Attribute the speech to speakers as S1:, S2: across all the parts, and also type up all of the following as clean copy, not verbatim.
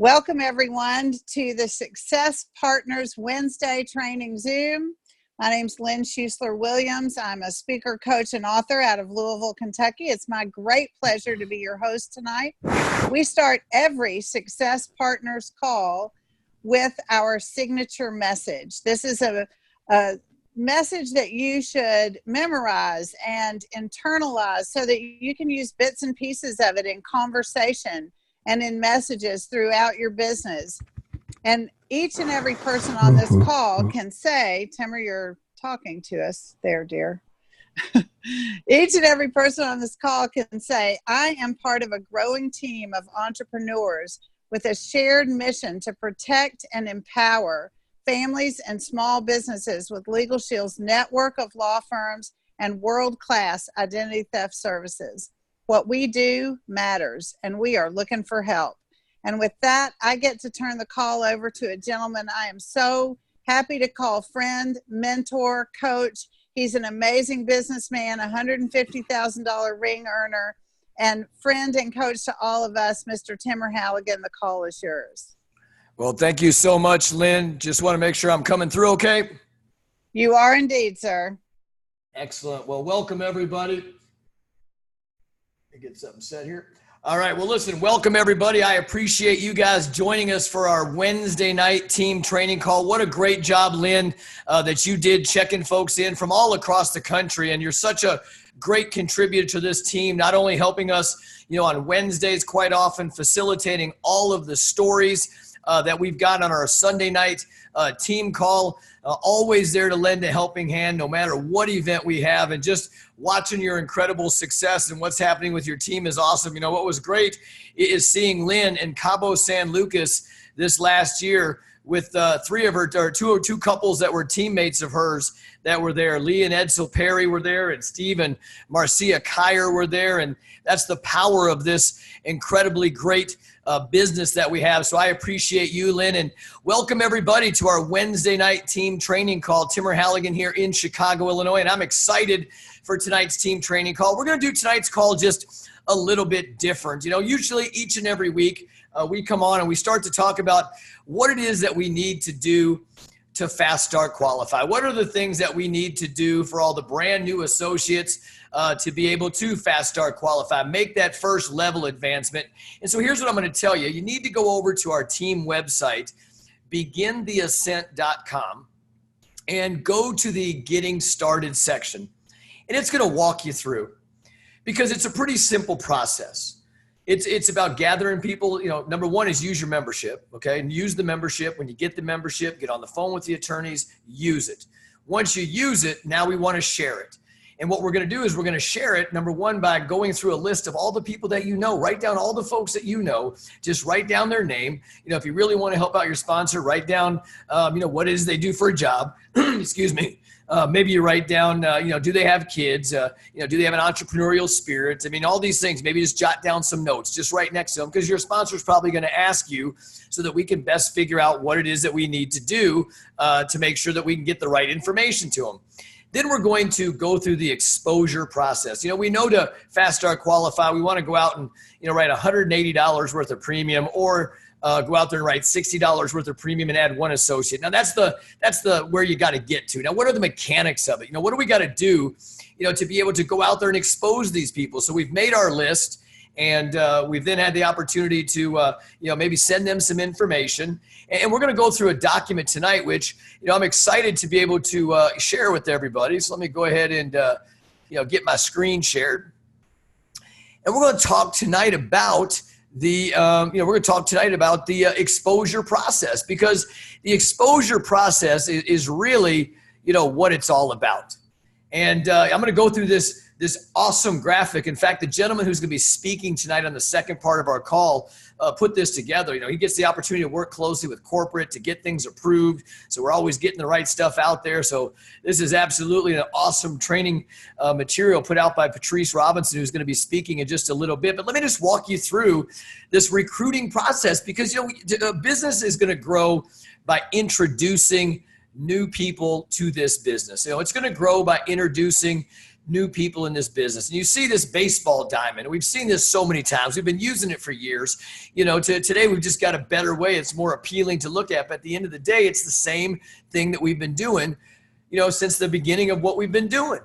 S1: Welcome everyone to the Success Partners Wednesday Training Zoom. My name's Lynn Schuessler-Williams. I'm a speaker, coach, and author out of Louisville, Kentucky. It's my great pleasure to be your host tonight. We start every Success Partners call with our signature message. This is a message that you should memorize and internalize so that you can use bits and pieces of it in conversation and in messages throughout your business. And each and every person on this call can say, Timmer, you're talking to us there, dear. Each and every person on this call can say, I am part of a growing team of entrepreneurs with a shared mission to protect and empower families and small businesses with LegalShield's network of law firms and world-class identity theft services. What we do matters, and we are looking for help. And with that, I get to turn the call over to a gentleman I am so happy to call friend, mentor, coach. He's an amazing businessman, $150,000 ring earner, and friend and coach to all of us, Mr. Timmer Halligan. The call is yours.
S2: Well, thank you so much, Lynn. Just want to make sure I'm coming through okay.
S1: You are indeed, sir.
S2: Excellent. Well, welcome everybody. Let me get something set here. All right. Well, listen, welcome everybody. I appreciate you guys joining us for our Wednesday night team training call. What a great job, Lynn, that you did checking folks in from all across the country. And you're such a great contributor to this team, not only helping us, on Wednesdays quite often, facilitating all of the stories that we've got on our Sunday night team call, always there to lend a helping hand no matter what event we have, and just watching your incredible success and what's happening with your team is awesome. What was great is seeing Lynn in Cabo San Lucas this last year with three of her, or two couples that were teammates of hers that were there. Lee and Edsel Perry were there, and Steve and Marcia Kyer were there. And that's the power of this incredibly great business that we have. So I appreciate you, Lynn, and welcome everybody to our Wednesday night team training call. Timmer Halligan here in Chicago, Illinois, and I'm excited for tonight's team training call. We're going to do tonight's call just a little bit different. Usually each and every week we come on and we start to talk about what it is that we need to do to fast start qualify. What are the things that we need to do for all the brand new associates to be able to fast start qualify, make that first level advancement? And so here's what I'm going to tell you. You need to go over to our team website, begintheascent.com, and go to the Getting Started section. And it's going to walk you through, because it's a pretty simple process. It's about gathering people. Number one is use your membership, okay? And use the membership. When you get the membership, get on the phone with the attorneys, use it. Once you use it, now we want to share it. And what we're going to do is we're going to share it, number one, by going through a list of all the people that you know. Write down all the folks that you know. Just write down their name. If you really want to help out your sponsor, write down, what it is they do for a job. Excuse me. Maybe you write down, do they have kids? Do they have an entrepreneurial spirit? All these things. Maybe just jot down some notes just right next to them, because your sponsor is probably going to ask you, so that we can best figure out what it is that we need to do to make sure that we can get the right information to them. Then we're going to go through the exposure process. We know to fast start qualify, we want to go out and write $180 worth of premium, or go out there and write $60 worth of premium and add one associate. Now that's the where you got to get to. Now, what are the mechanics of it? What do we got to do, to be able to go out there and expose these people? So we've made our list, and we've then had the opportunity to, maybe send them some information. And we're going to go through a document tonight, which, I'm excited to be able to share with everybody. So let me go ahead and, get my screen shared. And we're going to talk tonight about the exposure process, because the exposure process is really, what it's all about. And I'm going to go through this awesome graphic. In fact, the gentleman who's going to be speaking tonight on the second part of our call put this together. He gets the opportunity to work closely with corporate to get things approved. So we're always getting the right stuff out there. So this is absolutely an awesome training material put out by Patrice Robinson, who's going to be speaking in just a little bit. But let me just walk you through this recruiting process, because a business is going to grow by introducing new people to this business. It's going to grow by introducing new people in this business. And you see this baseball diamond. We've seen this so many times. We've been using it for years. Today we've just got a better way. It's more appealing to look at. But at the end of the day, it's the same thing that we've been doing, since the beginning of what we've been doing.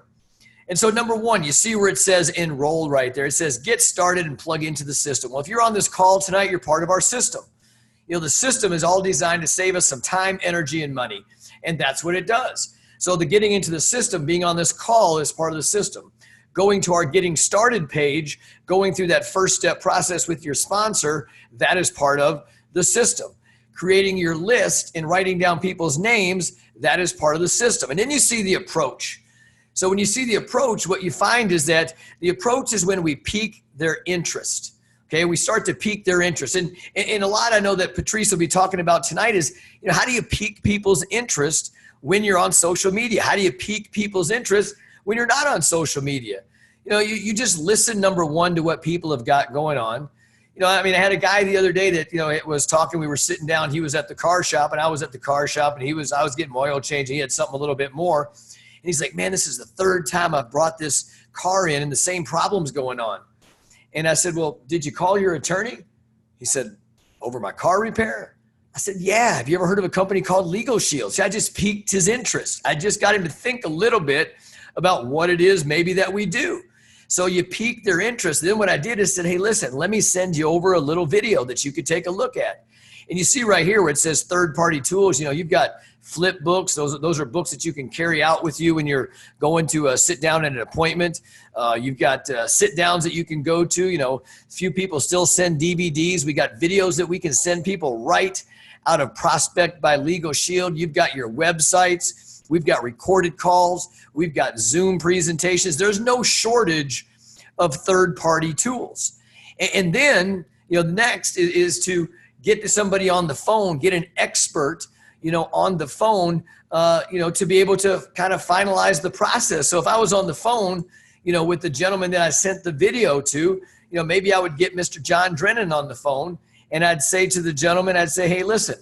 S2: And so number one, you see where it says enroll right there. It says get started and plug into the system. Well, if you're on this call tonight, you're part of our system. The system is all designed to save us some time, energy, and money. And that's what it does. So the getting into the system, being on this call is part of the system. Going to our getting started page, going through that first step process with your sponsor, that is part of the system. Creating your list and writing down people's names, that is part of the system. And then you see the approach. So when you see the approach, what you find is that the approach is when we pique their interest. Okay, we start to pique their interest. And a lot I know that Patrice will be talking about tonight is, how do you pique people's interest when you're on social media? How do you pique people's interest when you're not on social media? You just listen, number one, to what people have got going on. I had a guy the other day that, it was talking, we were sitting down, he was at the car shop and I was at the car shop and I was getting my oil change and he had something a little bit more. And he's like, man, this is the third time I've brought this car in and the same problem's going on. And I said, well, did you call your attorney? He said, over my car repair? I said, yeah. Have you ever heard of a company called LegalShield? See, I just piqued his interest. I just got him to think a little bit about what it is maybe that we do. So you pique their interest. Then what I did is said, hey, listen, let me send you over a little video that you could take a look at. And you see right here where it says third-party tools, you've got flip books. Those are books that you can carry out with you when you're going to sit down at an appointment. You've got sit downs that you can go to. Few people still send DVDs. We got videos that we can send people right out of Prospect by LegalShield. You've got your websites. We've got recorded calls. We've got Zoom presentations. There's no shortage of third-party tools. And then, next is to get to somebody on the phone, get an expert, on the phone, to be able to kind of finalize the process. So if I was on the phone, with the gentleman that I sent the video to, maybe I would get Mr. John Drennan on the phone and I'd say to the gentleman, I'd say, hey, listen,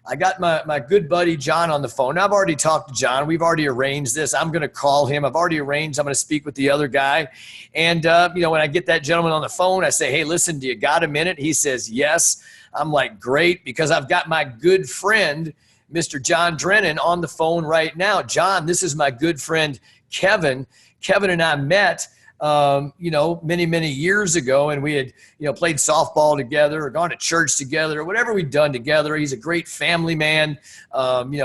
S2: I got my good buddy John on the phone. Now, I've already talked to John. We've already arranged this. I'm going to call him. I've already arranged. I'm going to speak with the other guy. And, when I get that gentleman on the phone, I say, hey, listen, do you got a minute? He says, yes. I'm like, great, because I've got my good friend, Mr. John Drennan, on the phone right now. John, this is my good friend, Kevin. Kevin and I met, many, many years ago, and we had, played softball together or gone to church together or whatever we'd done together. He's a great family man.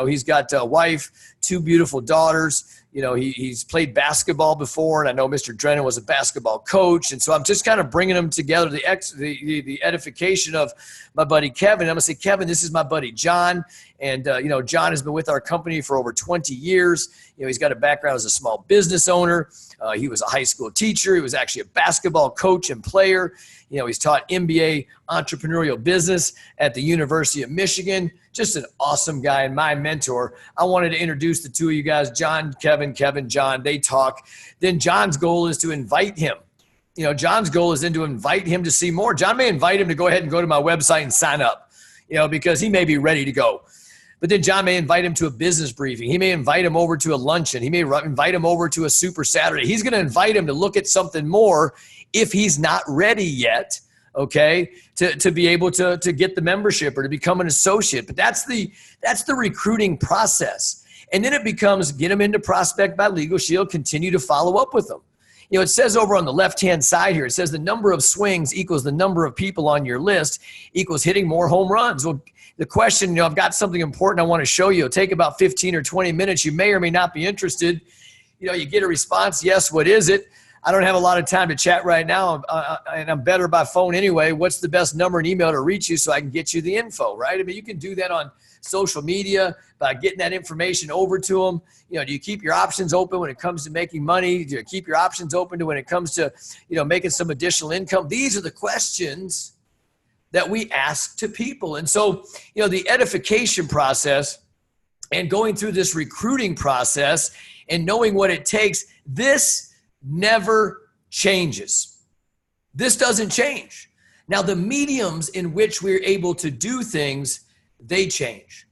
S2: He's got a wife, 2 beautiful daughters. He's played basketball before, and I know Mr. Drennan was a basketball coach. And so I'm just kind of bringing them together, the edification of my buddy Kevin. I'm going to say, Kevin, this is my buddy John. And, John has been with our company for over 20 years. He's got a background as a small business owner. He was a high school teacher. He was actually a basketball coach and player. He's taught MBA entrepreneurial business at the University of Michigan. Just an awesome guy and my mentor. I wanted to introduce the two of you guys, John, Kevin, John. They talk. Then John's goal is to invite him. John's goal is then to invite him to see more. John may invite him to go ahead and go to my website and sign up, because he may be ready to go. But then John may invite him to a business briefing. He may invite him over to a luncheon. He may invite him over to a Super Saturday. He's going to invite him to look at something more if he's not ready yet, okay, to be able to get the membership or to become an associate. But that's the recruiting process. And then it becomes get them into Prospect by LegalShield, continue to follow up with them. It says over on the left-hand side here, it says the number of swings equals the number of people on your list equals hitting more home runs. Well, the question, I've got something important I want to show you. It'll take about 15 or 20 minutes. You may or may not be interested. You get a response, yes, what is it? I don't have a lot of time to chat right now, and I'm better by phone anyway. What's the best number and email to reach you so I can get you the info, right? You can do that on social media by getting that information over to them. Do you keep your options open when it comes to making money? Do you keep your options open when it comes to, making some additional income? These are the questions that we ask to people. And so, the edification process and going through this recruiting process and knowing what it takes, this never changes. This doesn't change. Now, the mediums in which we're able to do things, they change.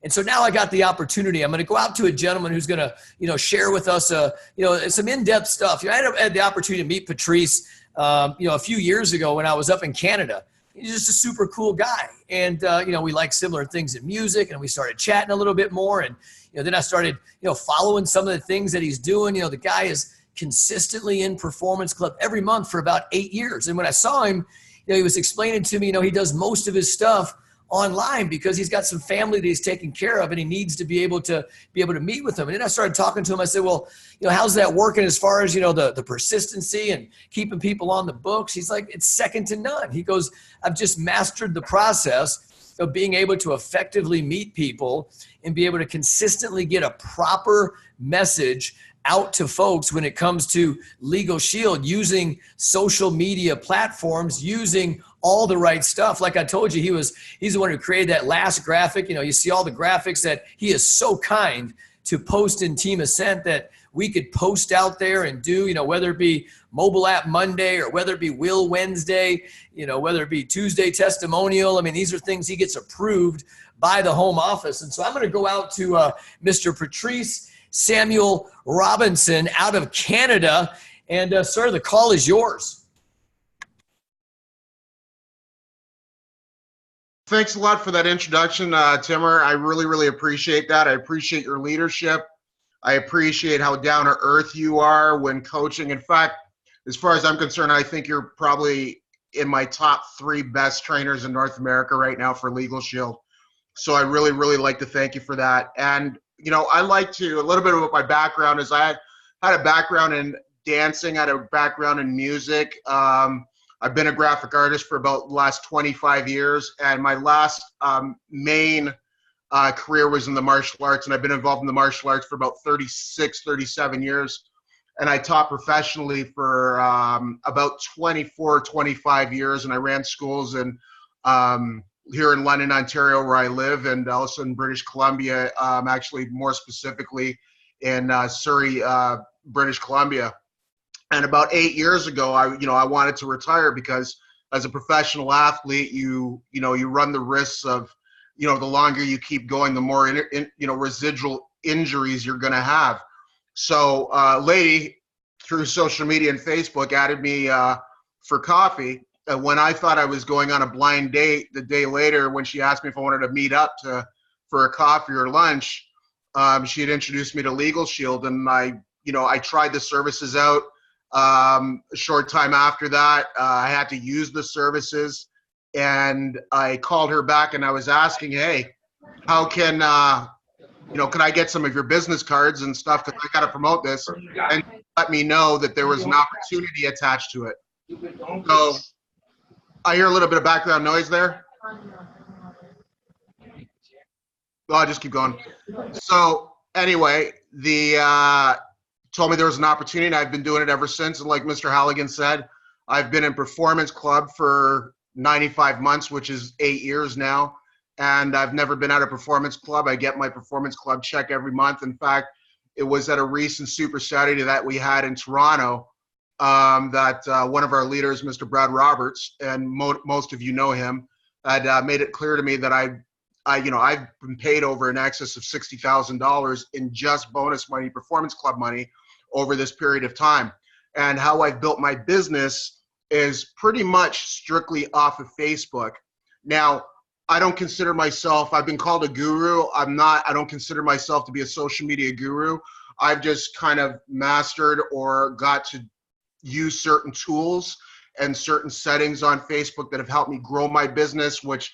S2: And so now I got the opportunity. I'm going to go out to a gentleman who's going to, share with us, some in-depth stuff. I had the opportunity to meet Patrice, a few years ago when I was up in Canada. He's just a super cool guy. And, we like similar things in music, and we started chatting a little bit more. And, then I started, following some of the things that he's doing. The guy is consistently in Performance Club every month for about 8 years. And when I saw him, he was explaining to me, he does most of his stuff online because he's got some family that he's taking care of, and he needs to be able to meet with them. And then I started talking to him. I said, well, how's that working as far as, the persistency and keeping people on the books? He's like, it's second to none. He goes, I've just mastered the process of being able to effectively meet people and be able to consistently get a proper message out to folks when it comes to LegalShield, using social media platforms, using all the right stuff. Like I told you, he's the one who created that last graphic. You see all the graphics that he is so kind to post in Team Ascent that we could post out there and do, whether it be Mobile App Monday or whether it be Will Wednesday, whether it be Tuesday testimonial. I mean, these are things he gets approved by the home office. And so I'm going to go out to Mr. Patrice Samuel Robinson out of Canada. And sir, the call is yours.
S3: Thanks a lot for that introduction, Timmer. I really, really appreciate that. I appreciate your leadership. I appreciate how down to earth you are when coaching. In fact, as far as I'm concerned, I think you're probably in my top 3 best trainers in North America right now for LegalShield. So I really, really like to thank you for that. And, I like to, a little bit about my background is I had a background in dancing, I had a background in music. I've been a graphic artist for about the last 25 years. And my last main career was in the martial arts. And I've been involved in the martial arts for about 36, 37 years. And I taught professionally for about 24, 25 years. And I ran schools in here in London, Ontario, where I live, and also in British Columbia, actually more specifically in Surrey, British Columbia. And about 8 years ago, I wanted to retire because as a professional athlete, you run the risks of, the longer you keep going, the more residual injuries you're going to have. So a lady through social media and Facebook added me for coffee. When I thought I was going on a blind date, the day later, when she asked me if I wanted to meet up for a coffee or lunch, she had introduced me to LegalShield, and I tried the services out. A short time after that, I had to use the services, and I called her back and I was asking, hey, how can can I get some of your business cards and stuff, because I got to promote this, and let me know that there was an opportunity attached to it. So I hear a little bit of background noise there. I'll just keep going. So anyway, told me there was an opportunity, and I've been doing it ever since. And like Mr. Halligan said, I've been in Performance Club for 95 months, which is 8 years now. And I've never been out of Performance Club. I get my Performance Club check every month. In fact, it was at a recent Super Saturday that we had in Toronto that one of our leaders, Mr. Brad Roberts, and most of you know him, had made it clear to me that I've been paid over in excess of $60,000 in just bonus money, Performance Club money, over this period of time. And how I've built my business is pretty much strictly off of Facebook. Now, I don't consider myself, I've been called a guru. I don't consider myself to be a social media guru. I've just kind of mastered or got to use certain tools and certain settings on Facebook that have helped me grow my business, which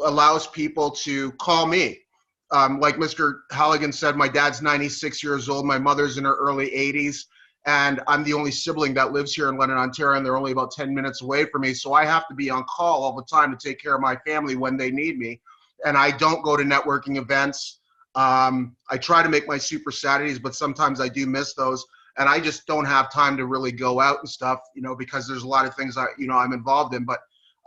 S3: allows people to call me. Like Mr. Halligan said, my dad's 96 years old. My mother's in her early 80s. And I'm the only sibling that lives here in London, Ontario, and they're only about 10 minutes away from me. So I have to be on call all the time to take care of my family when they need me. And I don't go to networking events. I try to make my Super Saturdays, but sometimes I do miss those. And I just don't have time to really go out and stuff, because there's a lot of things I'm involved in, but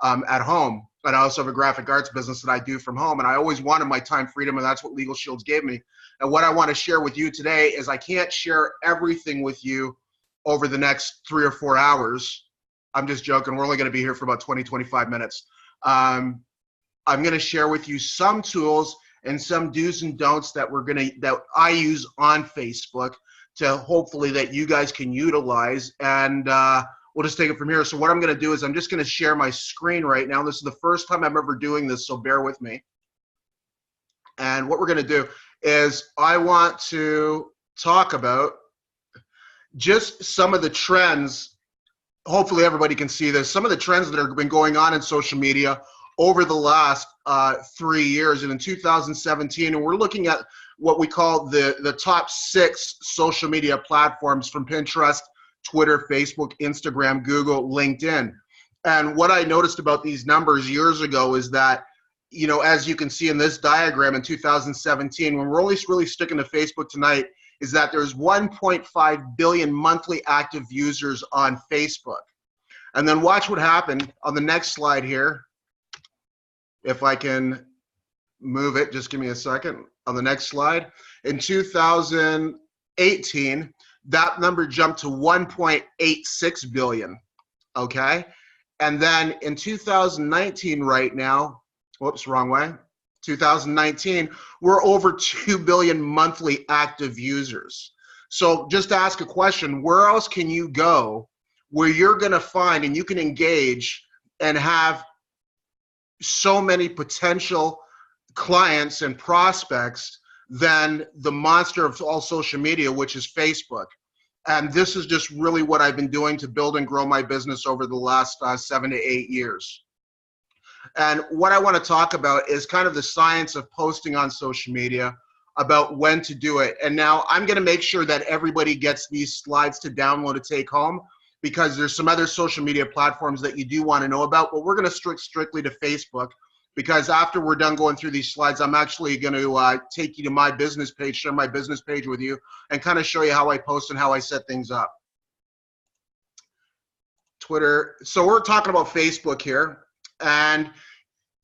S3: at home. And I also have a graphic arts business that I do from home. And I always wanted my time freedom, and that's what LegalShields gave me. And what I want to share with you today is I can't share everything with you over the next 3 or 4 hours. I'm just joking. We're only going to be here for about 20, 25 minutes. I'm going to share with you some tools and some do's and don'ts that that I use on Facebook to hopefully that you guys can utilize, and we'll just take it from here. So what I'm going to do is I'm just going to share my screen right now. This is the first time I'm ever doing this, so bear with me. And what we're going to do is I want to talk about just some of the trends. Hopefully everybody can see this. Some of the trends that have been going on in social media over the last 3 years, and in 2017, and we're looking at what we call the top 6 social media platforms from Pinterest, Twitter, Facebook, Instagram, Google, LinkedIn. And what I noticed about these numbers years ago is that, you know, as you can see in this diagram in 2017, when we're only really sticking to Facebook tonight, is that there's 1.5 billion monthly active users on Facebook. And then watch what happened on the next slide here. If I can move it, just give me a second. On the next slide, in 2018, that number jumped to 1.86 billion, okay? And then in 2019 right now, whoops, wrong way, 2019, we're over 2 billion monthly active users. So just to ask a question, where else can you go where you're gonna find and you can engage and have so many potential clients and prospects than the monster of all social media, which is Facebook? And this is just really what I've been doing to build and grow my business over the last 7 to 8 years. And what I want to talk about is kind of the science of posting on social media, about when to do it. And now I'm going to make sure that everybody gets these slides to download to take home, because there's some other social media platforms that you do want to know about, but we're going to stick strictly to Facebook, because after we're done going through these slides, I'm actually going to take you to my business page, share my business page with you, and kind of show you how I post and how I set things up. Twitter. So we're talking about Facebook here. And,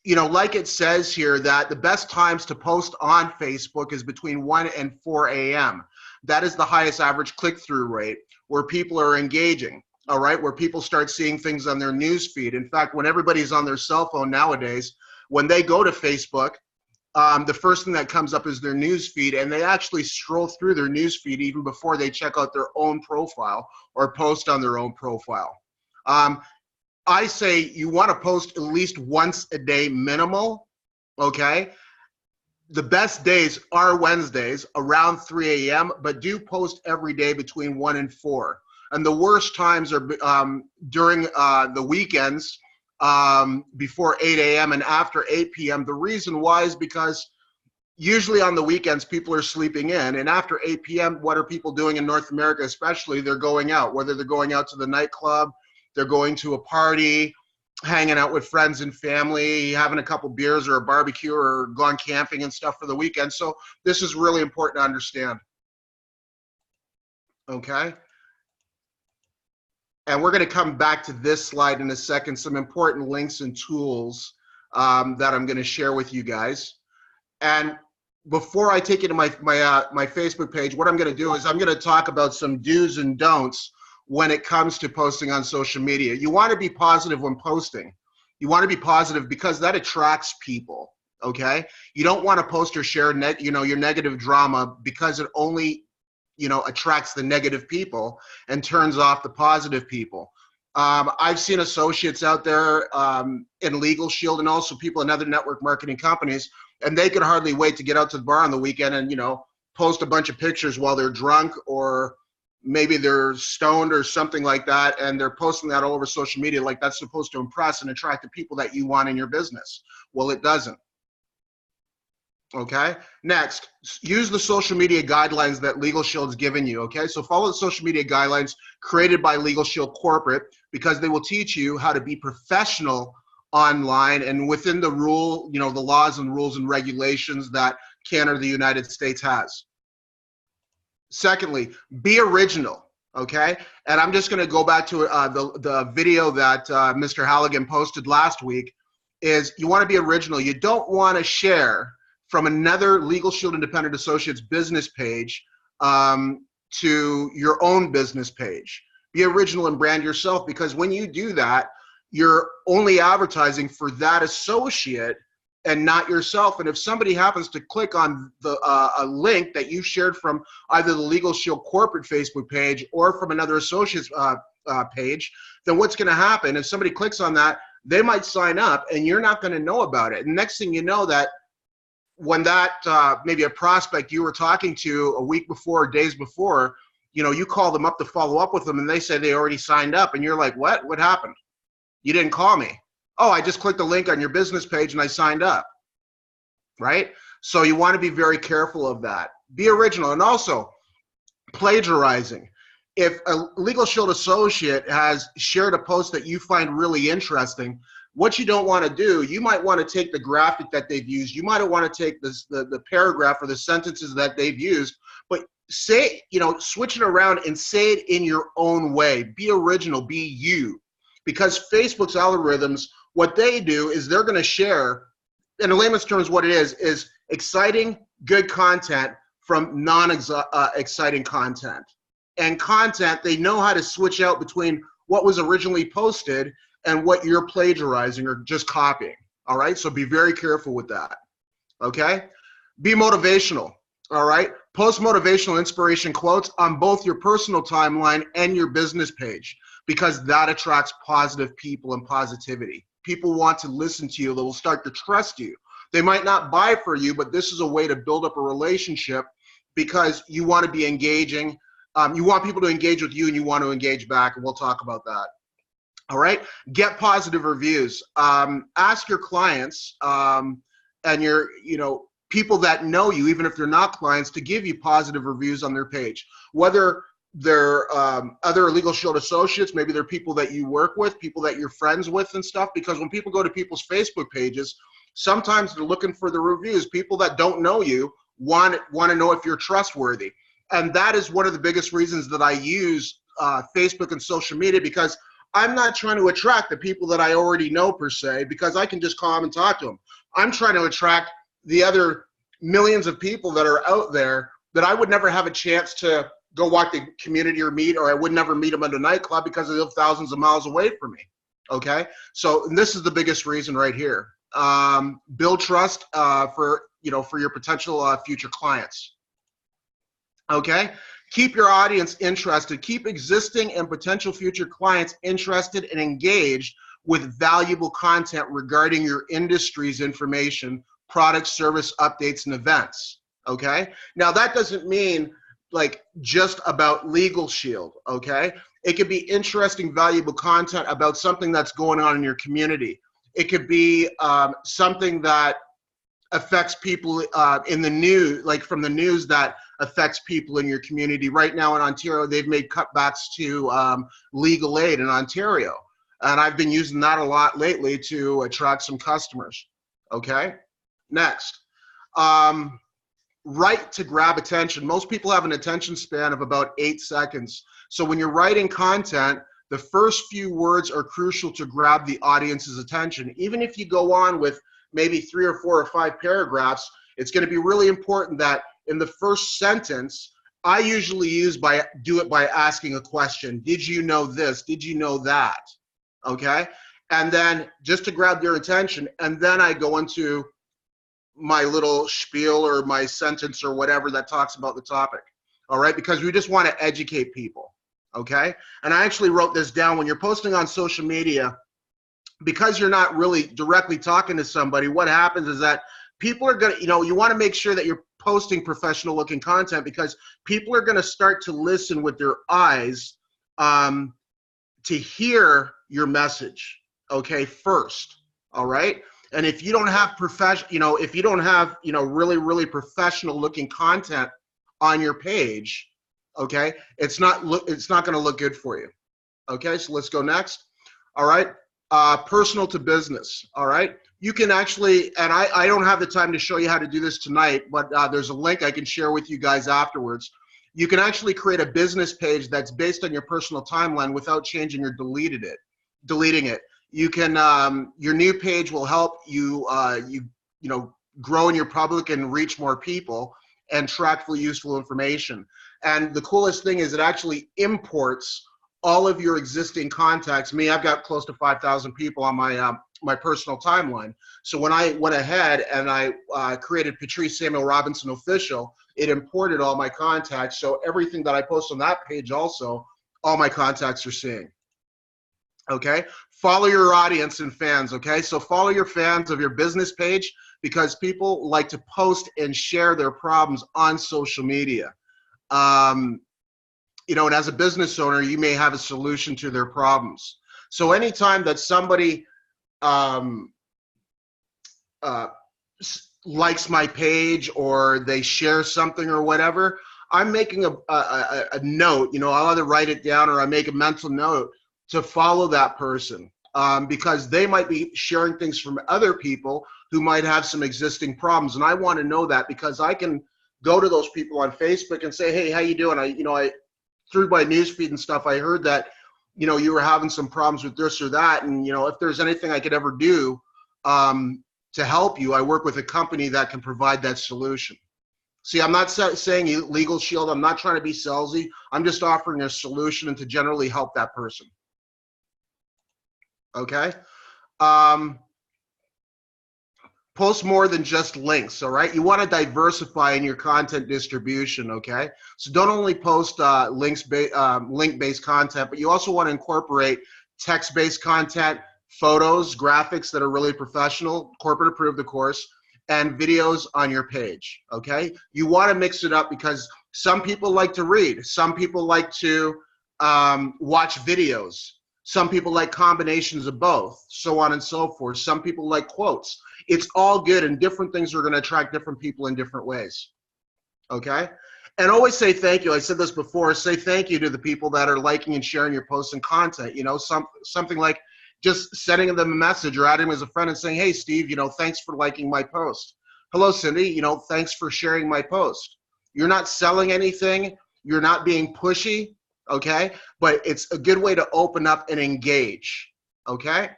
S3: you know, like it says here, that the best times to post on Facebook is between 1 and 4 a.m. That is the highest average click-through rate, where people are engaging, all right, where people start seeing things on their news feed. In fact, when everybody's on their cell phone nowadays, when they go to Facebook, the first thing that comes up is their news feed, and they actually scroll through their news feed even before they check out their own profile or post on their own profile. I say you want to post at least once a day minimal, okay? The best days are Wednesdays around 3 a.m., but do post every day between 1 and 4. And the worst times are during the weekends, before 8 a.m. and after 8 p.m. The reason why is because usually on the weekends, people are sleeping in. And after 8 p.m., what are people doing in North America especially? They're going out, whether they're going out to the nightclub, they're going to a party, hanging out with friends and family, having a couple beers or a barbecue, or gone camping and stuff for the weekend. So this is really important to understand. Okay? And we're going to come back to this slide in a second, some important links and tools that I'm going to share with you guys. And before I take you to my Facebook page, what I'm going to do is I'm going to talk about some do's and don'ts when it comes to posting on social media. You want to be positive when posting. You want to be positive because that attracts people, okay? You don't want to post or share your negative drama, because it only attracts the negative people and turns off the positive people. I've seen associates out there in LegalShield and also people in other network marketing companies, and they could hardly wait to get out to the bar on the weekend and post a bunch of pictures while they're drunk, or maybe they're stoned or something like that, and they're posting that all over social media like that's supposed to impress and attract the people that you want in your business. Well, it doesn't. Okay, next, use the social media guidelines that LegalShield's given you. Okay, so follow the social media guidelines created by LegalShield Corporate, because they will teach you how to be professional online and within the rule, the laws and rules and regulations that Canada, the United States has. Secondly, be original, okay? And I'm just gonna go back to the video that Mr. Halligan posted last week. Is you wanna be original. You don't wanna share from another LegalShield Independent Associates business page to your own business page. Be original and brand yourself, because when you do that, you're only advertising for that associate and not yourself. And if somebody happens to click on the a link that you shared from either the LegalShield corporate Facebook page or from another associate's page, then what's going to happen? If somebody clicks on that, they might sign up and you're not going to know about it. And next thing you know, that when that maybe a prospect you were talking to a week before or days before, you know, you call them up to follow up with them and they say they already signed up, and you're like, what happened? You didn't call me. Oh, I just clicked the link on your business page and I signed up, right? So you want to be very careful of that. Be original. And also plagiarizing. If a LegalShield associate has shared a post that you find really interesting, what you don't want to do, you might want to take the graphic that they've used, you might want to take the paragraph or the sentences that they've used, but say, you know, switch it around and say it in your own way. Be original, be you. Because Facebook's algorithms, what they do is they're going to share, in a layman's terms, what it is exciting, good content from non-exciting content. And content, they know how to switch out between what was originally posted and what you're plagiarizing or just copying. All right, so be very careful with that. Okay, be motivational. All right, post motivational inspiration quotes on both your personal timeline and your business page, because that attracts positive people and positivity. People want to listen to you. They will start to trust you. They might not buy for you, but this is a way to build up a relationship because you want to be engaging. You want people to engage with you and you want to engage back, and we'll talk about that. All right, get positive reviews. Ask your clients and your, you know, people that know you, even if they're not clients, to give you positive reviews on their page. Whether they're other LegalShield associates, maybe they're people that you work with, people that you're friends with and stuff, because when people go to people's Facebook pages, sometimes they're looking for the reviews. People that don't know you want to know if you're trustworthy. And that is one of the biggest reasons that I use Facebook and social media, because I'm not trying to attract the people that I already know per se, because I can just call them and talk to them. I'm trying to attract the other millions of people that are out there that I would never have a chance to go walk the community or meet, or I would never meet them at a nightclub because they live thousands of miles away from me. Okay, so this is the biggest reason right here. Build trust for your potential future clients. Okay, keep your audience interested. Keep existing and potential future clients interested and engaged with valuable content regarding your industry's information, product, service, updates, and events. Okay, now that doesn't mean like just about LegalShield. Okay, it could be interesting, valuable content about something that's going on in your community. It could be something that affects people in the news, like from the news that affects people in your community. Right now in Ontario, they've made cutbacks to legal aid in Ontario. And I've been using that a lot lately to attract some customers. Okay, next. Write to grab attention. Most people have an attention span of about 8 seconds. So when you're writing content, the first few words are crucial to grab the audience's attention. Even if you go on with maybe 3 or 4 or 5 paragraphs, it's going to be really important that in the first sentence, I usually do it by asking a question. Did you know this? Did you know that? Okay? And then just to grab their attention, and then I go into my little spiel or my sentence or whatever that talks about the topic. All right? Because we just want to educate people. Okay? And I actually wrote this down. When you're posting on social media, because you're not really directly talking to somebody, what happens is that people are going to, you want to make sure that you're posting professional looking content, because people are going to start to listen with their eyes to hear your message, okay, first. All right? And if you don't have really, really professional looking content on your page, okay, it's not going to look good for you. Okay, so let's go next. All right, personal to business. All right, you can actually, and I don't have the time to show you how to do this tonight, but there's a link I can share with you guys afterwards. You can actually create a business page that's based on your personal timeline without changing or deleting it. You can, your new page will help you, grow in your public and reach more people and track for useful information. And the coolest thing is it actually imports all of your existing contacts. I've got close to 5,000 people on my my personal timeline. So when I went ahead and I created Patrice Samuel Robinson Official, it imported all my contacts. So everything that I post on that page also, all my contacts are seeing. Okay, follow your audience and fans. Okay, so follow your fans of your business page, because people like to post and share their problems on social media. You know, and as a business owner, you may have a solution to their problems. So anytime that somebody likes my page or they share something or whatever, I'm making a note. You know, I'll either write it down or I make a mental note to follow that person, because they might be sharing things from other people who might have some existing problems, and I want to know that, because I can go to those people on Facebook and say, hey, how you doing? I through my newsfeed and stuff, I heard that, you know, you were having some problems with this or that, and, you know, if there's anything I could ever do to help you, I work with a company that can provide that solution. See, I'm not saying LegalShield, I'm not trying to be salesy, I'm just offering a solution and to generally help that person. Okay? Post more than just links, all right? You want to diversify in your content distribution, okay? So don't only post link-based content, but you also want to incorporate text-based content, photos, graphics that are really professional, corporate approved, of course, and videos on your page, okay? You want to mix it up, because some people like to read, some people like to watch videos, some people like combinations of both, so on and so forth. Some people like quotes. It's all good, and different things are going to attract different people in different ways, okay? And always say thank you. I said this before. Say thank you to the people that are liking and sharing your posts and content. You know, something like just sending them a message or adding them as a friend and saying, hey, Steve, you know, thanks for liking my post. Hello, Cindy, you know, thanks for sharing my post. You're not selling anything. You're not being pushy, okay? But it's a good way to open up and engage, okay?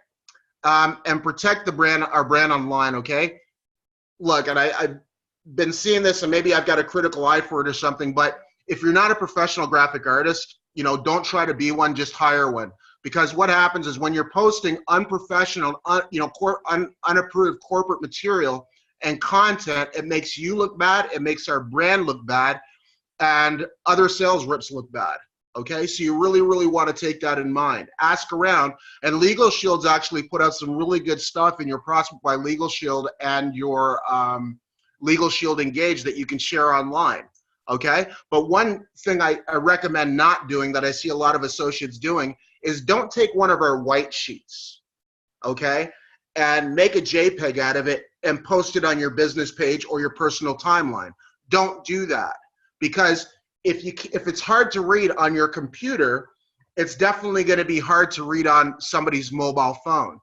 S3: And protect the brand, our brand online, okay? Look, and I've been seeing this, and maybe I've got a critical eye for it or something, but if you're not a professional graphic artist, you know, don't try to be one, just hire one. Because what happens is when you're posting unprofessional, unapproved corporate material and content, it makes you look bad, it makes our brand look bad, and other sales reps look bad. Okay, so you really, really want to take that in mind. Ask around, and LegalShield's actually put out some really good stuff in your Prospect by LegalShield and your LegalShield Engage that you can share online. Okay, but one thing I recommend not doing that I see a lot of associates doing is don't take one of our white sheets, okay, and make a JPEG out of it and post it on your business page or your personal timeline. Don't do that, because if it's hard to read on your computer, it's definitely going to be hard to read on somebody's mobile phone.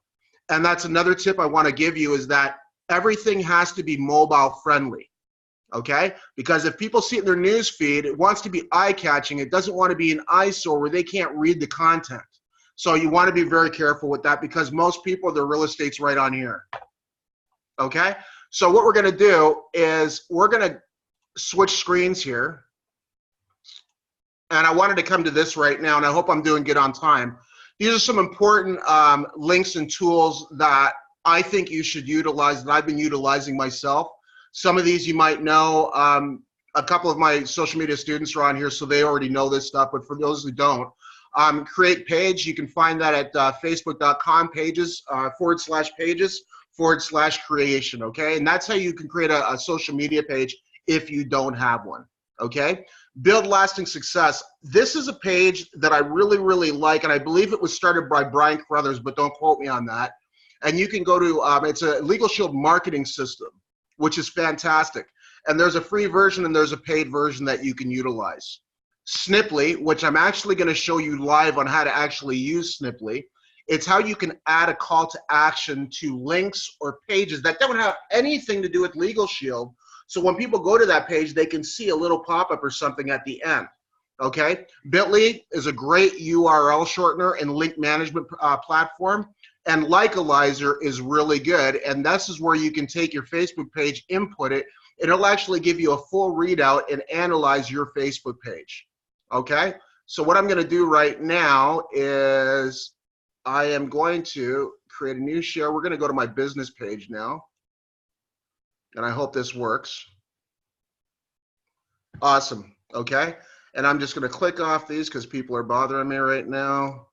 S3: And that's another tip I want to give you, is that everything has to be mobile friendly, okay? Because if people see it in their news feed, it wants to be eye-catching. It doesn't want to be an eyesore where they can't read the content. So you want to be very careful with that, because most people, their real estate's right on here, okay? So what we're going to do is we're going to switch screens here. And I wanted to come to this right now, and I hope I'm doing good on time. These are some important links and tools that I think you should utilize, that I've been utilizing myself. Some of these you might know. A couple of my social media students are on here, so they already know this stuff. But for those who don't, create page. You can find that at facebook.com /pages/creation, okay? And that's how you can create a social media page if you don't have one, okay? Build lasting success. This is a page that I really, really like, and I believe it was started by Brian Carruthers, but don't quote me on that. And you can go to, it's a LegalShield marketing system, which is fantastic. And there's a free version and there's a paid version that you can utilize. Sniply, which I'm actually going to show you live on how to actually use Sniply. It's how you can add a call to action to links or pages that don't have anything to do with LegalShield. So when people go to that page, they can see a little pop-up or something at the end, okay? Bitly is a great URL shortener and link management platform, and Likealizer is really good, and this is where you can take your Facebook page, input it, and it'll actually give you a full readout and analyze your Facebook page, okay? So what I'm going to do right now is I am going to create a new share. We're going to go to my business page now. And I hope this works. Awesome. Okay. And I'm just going to click off these because people are bothering me right now.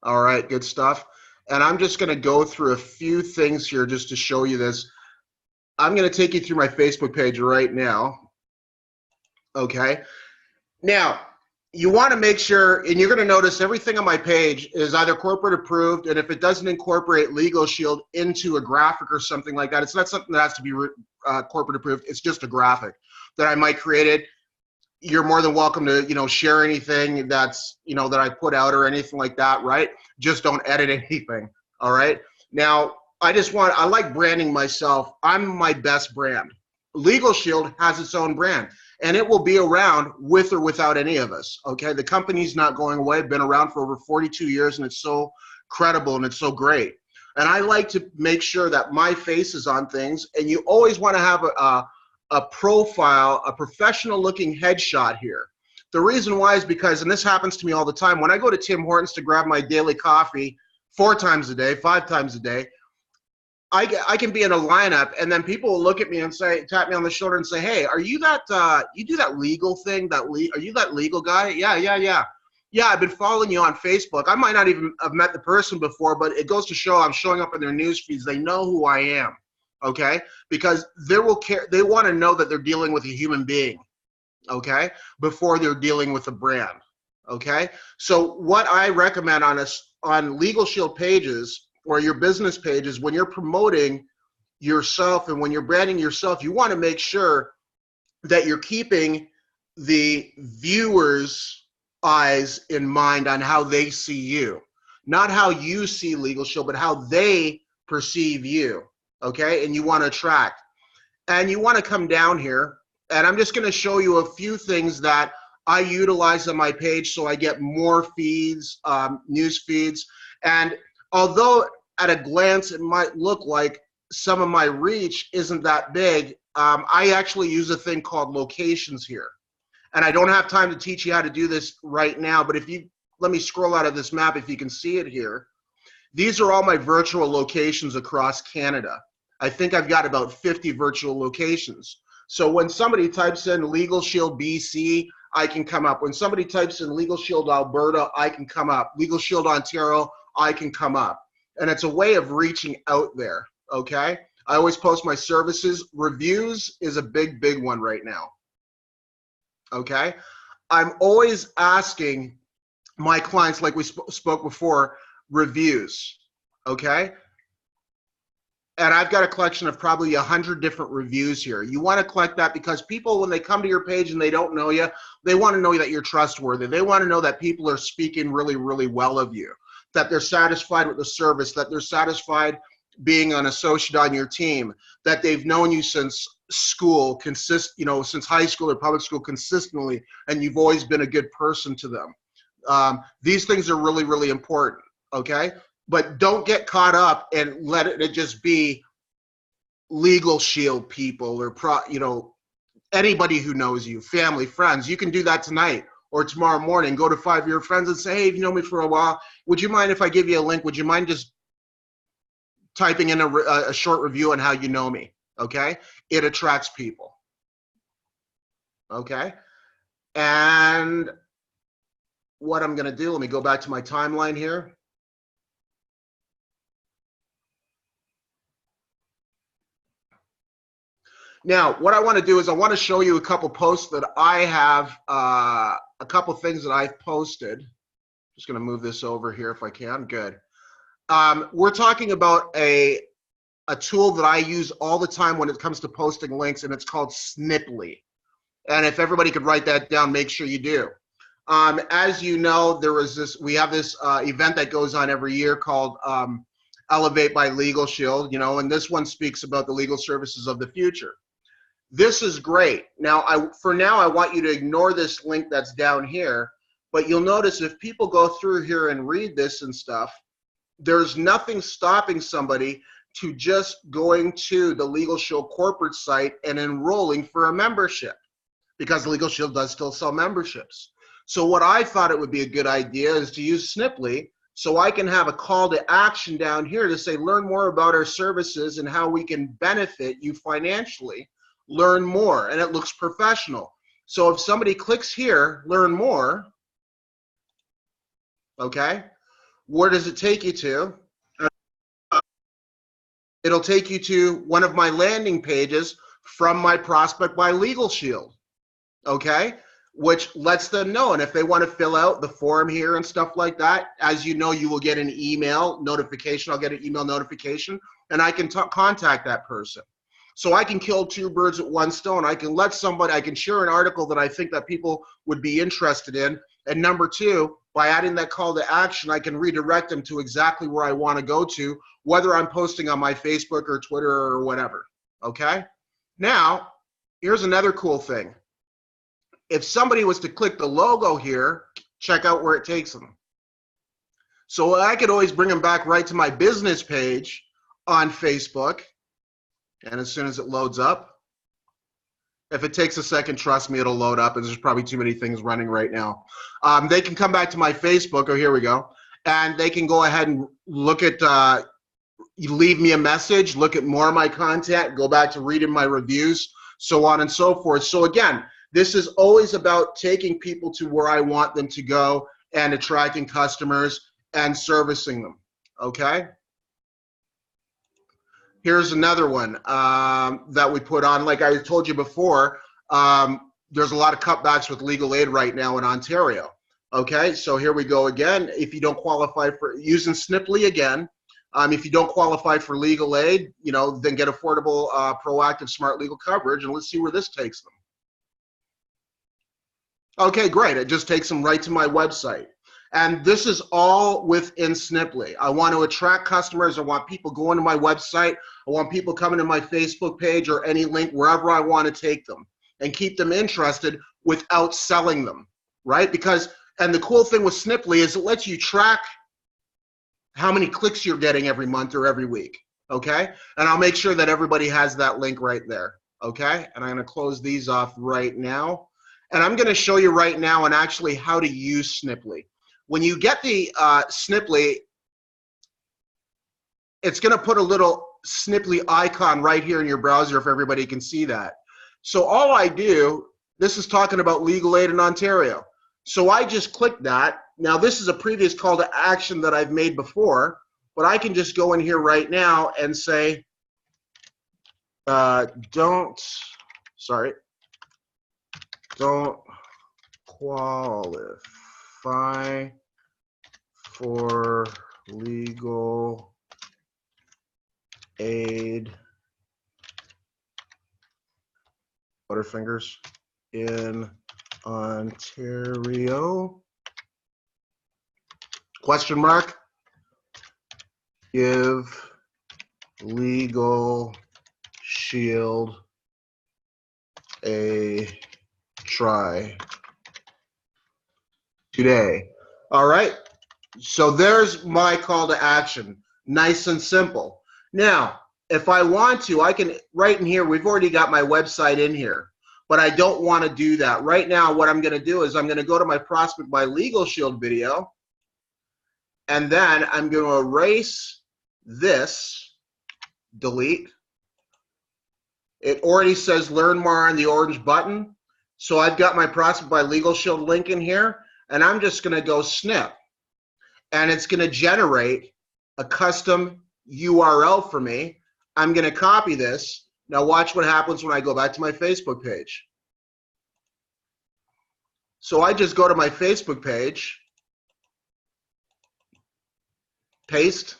S3: All right. Good stuff. And I'm just going to go through a few things here just to show you this. I'm going to take you through my Facebook page right now. Okay. Now, you want to make sure, and you're going to notice everything on my page is either corporate approved, and if it doesn't incorporate LegalShield into a graphic or something like that, it's not something that has to be corporate approved. It's just a graphic that I might create it. You're more than welcome to, share anything that's, that I put out or anything like that, right? Just don't edit anything, all right? Now, I like branding myself. I'm my best brand. LegalShield has its own brand, and it will be around with or without any of us, okay? The company's not going away. Been around for over 42 years, and it's so credible and it's so great. And I like to make sure that my face is on things, and you always want to have a profile, a professional looking headshot here. The reason why is because, and this happens to me all the time, when I go to Tim Hortons to grab my daily coffee 4 times a day, 5 times a day, I can be in a lineup, and then people will look at me and say, tap me on the shoulder and say, hey, are you that, you do that legal thing, are you that legal guy? Yeah, I've been following you on Facebook. I might not even have met the person before, but it goes to show I'm showing up in their news feeds. They know who I am, okay? Because they want to know that they're dealing with a human being, okay, before they're dealing with a brand, okay? So what I recommend on LegalShield pages or your business pages, when you're promoting yourself and when you're branding yourself, you want to make sure that you're keeping the viewers' eyes in mind on how they see you. Not how you see LegalShield, but how they perceive you, okay? And you want to attract. And you want to come down here, and I'm just going to show you a few things that I utilize on my page so I get more feeds, news feeds. And although at a glance it might look like some of my reach isn't that big, I actually use a thing called locations here. And I don't have time to teach you how to do this right now, but let me scroll out of this map if you can see it here. These are all my virtual locations across Canada. I think I've got about 50 virtual locations. So when somebody types in LegalShield BC, I can come up. When somebody types in LegalShield Alberta, I can come up. LegalShield Ontario, I can come up. And it's a way of reaching out there, okay? I always post my services. Reviews is a big, big one right now, okay? I'm always asking my clients, like we spoke before, reviews, okay? And I've got a collection of probably 100 different reviews here. You want to collect that because people, when they come to your page and they don't know you, they want to know that you're trustworthy. They want to know that people are speaking really, really well of you, that they're satisfied with the service, that they're satisfied being an associate on your team, that they've known you since school, since high school or public school consistently, and you've always been a good person to them. These things are really, really important, okay? But don't get caught up and let it just be LegalShield people or anybody who knows you, family, friends. You can do that tonight or tomorrow morning. Go to 5 of your friends and say, hey, if you know me for a while, would you mind if I give you a link? Would you mind just typing in a short review on how you know me, okay? It attracts people, okay? And what I'm gonna do, let me go back to my timeline here. Now, what I want to do is I want to show you a couple posts that I have, a couple things that I've posted. Just going to move this over here if I can. Good. We're talking about a tool that I use all the time when it comes to posting links, and it's called Sniply. And if everybody could write that down, make sure you do. As you know, we have this event that goes on every year called Elevate by LegalShield, and this one speaks about the legal services of the future. This is great. Now, for now, I want you to ignore this link that's down here, but you'll notice if people go through here and read this and stuff, there's nothing stopping somebody to just going to the LegalShield corporate site and enrolling for a membership, because LegalShield does still sell memberships. So what I thought it would be a good idea is to use Sniply So I can have a call to action down here to say, learn more about our services and how we can benefit you financially. Learn more, and it looks professional. So if somebody clicks here, learn more, okay, where does it take you to? It'll take you to one of my landing pages from my prospect by LegalShield, okay, which lets them know. And if they want to fill out the form here and stuff like that, as you know, you will get an email notification. I'll get an email notification, and I can contact that person. So I can kill two birds with one stone. I can let somebody, I can share an article that I think that people would be interested in. And number two, by adding that call to action, I can redirect them to exactly where I want to go to, whether I'm posting on my Facebook or Twitter or whatever, okay? Now, here's another cool thing. If somebody was to click the logo here, check out where it takes them. So I could always bring them back right to my business page on Facebook. And as soon as it loads up, if it takes a second, trust me, it'll load up. And there's probably too many things running right now. They can come back to my Facebook. Oh, here we go. And they can go ahead and look at, you leave me a message, look at more of my content, go back to reading my reviews, so on and so forth. So again, this is always about taking people to where I want them to go and attracting customers and servicing them, okay? Here's another one that we put on. Like I told you before, there's a lot of cutbacks with legal aid right now in Ontario, okay? So here we go again. If you don't qualify for, using Snipply again, if you don't qualify for legal aid, you know, then get affordable, proactive, smart legal coverage, and let's see where this takes them. Okay, great. It just takes them right to my website. And this is all within Snipply. I want to attract customers. I want people going to my website. I want people coming to my Facebook page or any link wherever I want to take them and keep them interested without selling them, right? Because, and the cool thing with Snipply is it lets you track how many clicks you're getting every month or every week, okay? And I'll make sure that everybody has that link right there, okay? And I'm going to close these off right now. And I'm going to show you right now and actually how to use Snipply. When you get the Snipply, it's going to put a little Snipply icon right here in your browser if everybody can see that. So all I do, this is talking about legal aid in Ontario. So I just click that. Now this is a previous call to action that I've made before, but I can just go in here right now and say, don't qualify for legal aid, Butterfingers, in Ontario, question mark, give LegalShield a try today. All right, so there's my call to action, nice and simple. Now, if I want to, I can, right in here, we've already got my website in here, but I don't want to do that. Right now, what I'm going to do is I'm going to go to my Prospect by LegalShield video, and then I'm going to erase this, delete. It already says learn more on the orange button. So I've got my Prospect by LegalShield link in here, and I'm just going to go snip. And it's going to generate a custom URL for me. I'm going to copy this. Now watch what happens when I go back to my Facebook page. So I just go to my Facebook page, paste,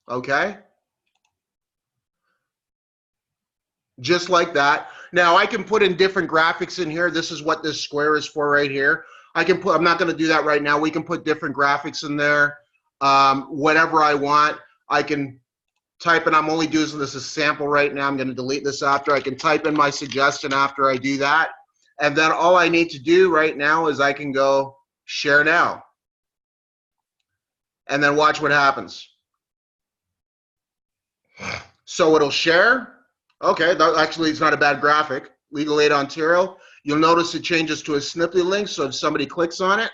S3: okay? Just like that. Now I can put in different graphics in here. This is what this square is for right here. I can put, I'm not going to do that right now. We can put different graphics in there, whatever I want. I can type in, I'm only using this as sample right now. I'm going to delete this after. I can type in my suggestion after I do that. And then all I need to do right now is I can go share now. And then watch what happens. So it'll share. Okay, actually it's not a bad graphic. Legal Aid Ontario. You'll notice it changes to a Snipply link, so if somebody clicks on it,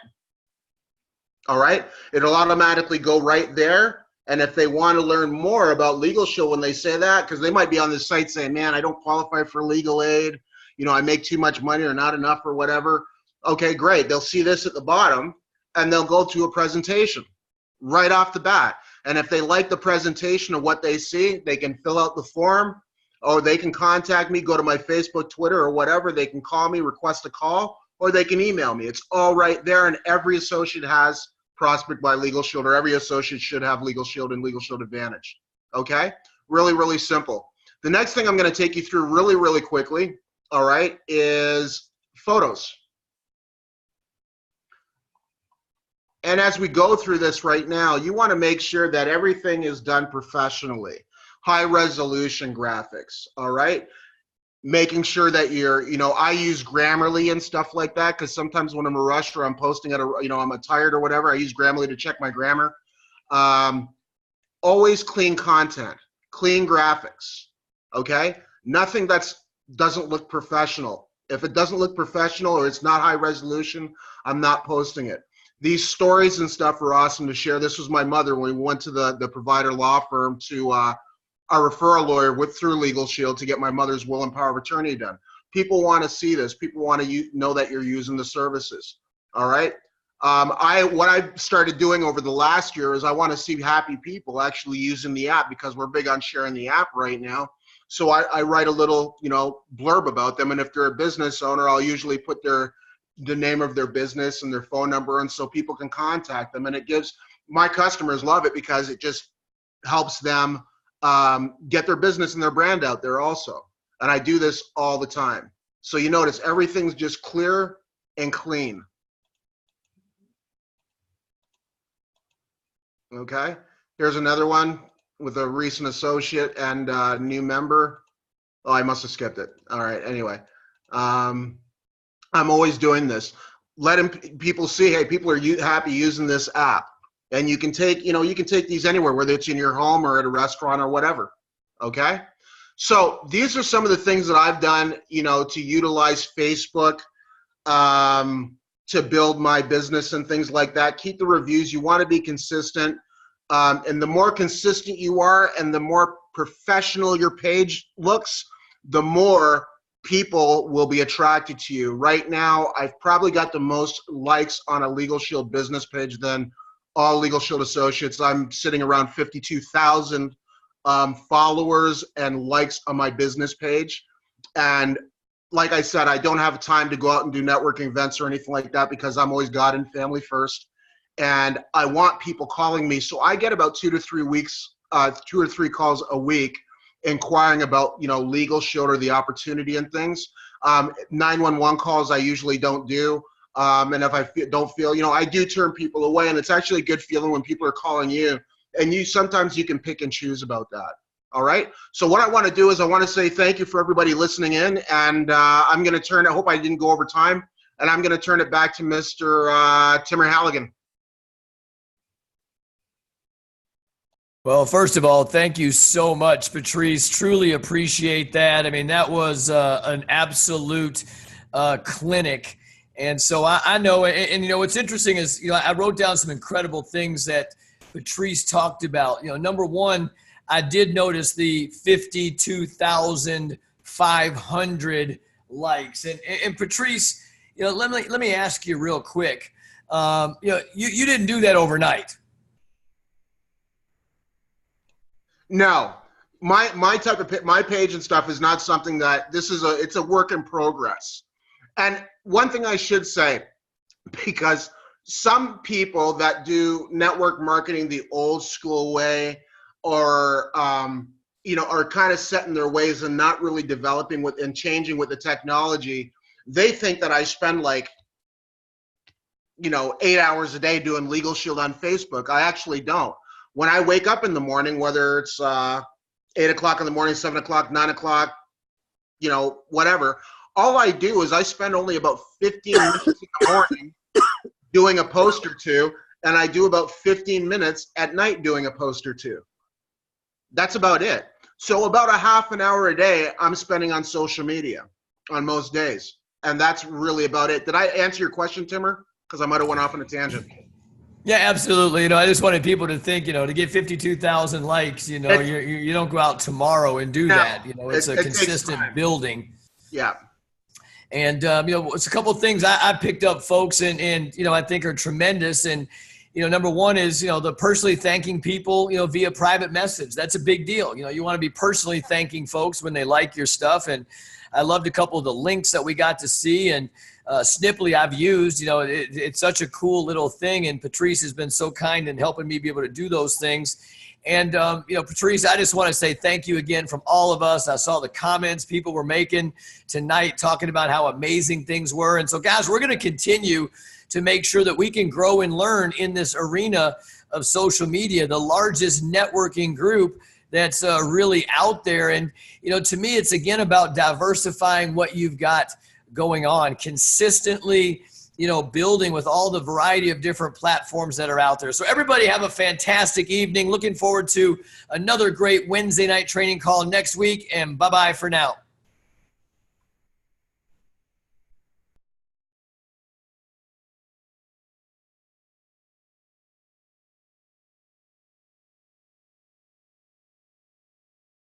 S3: All right. It'll automatically go right there. And if they want to learn more about LegalShield when they say that, because they might be on the site saying, man, I don't qualify for legal aid. You know, I make too much money or not enough or whatever. Okay, great. They'll see this at the bottom and they'll go to a presentation right off the bat. And if they like the presentation of what they see, they can fill out the form, or they can contact me, go to my Facebook, Twitter, or whatever. They can call me, request a call, or they can email me. It's all right there, and every associate has Prospect by LegalShield, or every associate should have LegalShield and LegalShield Advantage. Okay? Really, really simple. The next thing I'm going to take you through really, really quickly, all right, is photos. And as we go through this right now, you want to make sure that everything is done professionally. High resolution graphics, all right? Making sure that you're, you know, I use Grammarly and stuff like that, because sometimes when I'm a rush or I'm posting at a, you know, I'm tired or whatever, I use Grammarly to check my grammar. Always clean content, clean graphics, okay? Nothing that's doesn't look professional. If it doesn't look professional or it's not high resolution, I'm not posting it. These stories and stuff are awesome to share. This was my mother when we went to the provider law firm to our referral lawyer through LegalShield to get my mother's will and power of attorney done. People want to see this. People want to know that you're using the services. All right. What I started doing over the last year is I want to see happy people actually using the app, because we're big on sharing the app right now. So I write a little, you know, blurb about them, and if they're a business owner, I'll usually put the name of their business and their phone number, and so people can contact them. And it gives my customers love it because it just helps them get their business and their brand out there also. And I do this all the time. So you notice everything's just clear and clean. Okay, here's another one with a recent associate and new member. Oh, I must have skipped it. All right, anyway. I'm always doing this. Letting people see, hey, people are happy using this app. And you can take, you know, you can take these anywhere, whether it's in your home or at a restaurant or whatever, okay? So these are some of the things that I've done, you know, to utilize Facebook to build my business and things like that. Keep the reviews. You want to be consistent. And the more consistent you are and the more professional your page looks, the more people will be attracted to you. Right now, I've probably got the most likes on a LegalShield business page than all LegalShield associates. I'm sitting around 52,000 followers and likes on my business page. And like I said, I don't have time to go out and do networking events or anything like that, because I'm always God and family first. And I want people calling me. So I get about 2 to 3 weeks, 2 or 3 calls a week inquiring about, you know, LegalShield or the opportunity and things. 911 calls I usually don't do. And if I don't feel, you know, I do turn people away, and it's actually a good feeling when people are calling you, and sometimes you can pick and choose about that. All right. So what I want to do is I want to say thank you for everybody listening in, and I'm going to turn, I hope I didn't go over time, and I'm going to turn it back to Mr. Timmer Halligan.
S2: Well, first of all, thank you so much, Patrice. Truly appreciate that. I mean, that was an absolute clinic. And so I know, and you know, what's interesting is, you know, I wrote down some incredible things that Patrice talked about. You know, number one, I did notice the 52,500 likes. And Patrice, you know, let me ask you real quick. You know, you didn't do that overnight.
S3: No, my type of my page and stuff is not something that it's a work in progress. And one thing I should say, because some people that do network marketing the old school way, or you know, are kind of set in their ways and not really developing with and changing with the technology, they think that I spend like, you know, 8 hours a day doing LegalShield on Facebook. I actually don't. When I wake up in the morning, whether it's 8 o'clock in the morning, 7 o'clock, 9 o'clock, you know, whatever, all I do is I spend only about 15 minutes in the morning doing a post or two, and I do about 15 minutes at night doing a post or two. That's about it. So about a half an hour a day I'm spending on social media on most days. And that's really about it. Did I answer your question, Timmer? Because I might have went off on a tangent.
S2: Yeah, absolutely. I just wanted people to think, to get 52,000 likes, you don't go out tomorrow and do that. It's a
S3: it takes
S2: consistent
S3: time.
S2: building.
S3: Yeah.
S2: And, it's a couple of things I picked up, folks, and I think are tremendous. And, number one is, the personally thanking people, via private message. That's a big deal. You want to be personally thanking folks when they like your stuff. And I loved a couple of the links that we got to see. And Snipply I've used, it's such a cool little thing. And Patrice has been so kind in helping me be able to do those things. And, Patrice, I just want to say thank you again from all of us. I saw the comments people were making tonight talking about how amazing things were. And so, guys, we're going to continue to make sure that we can grow and learn in this arena of social media, the largest networking group that's really out there. And, to me, it's again about diversifying what you've got going on, consistently, building with all the variety of different platforms that are out there. So everybody have a fantastic evening. Looking forward to another great Wednesday night training call next week, and bye-bye for now.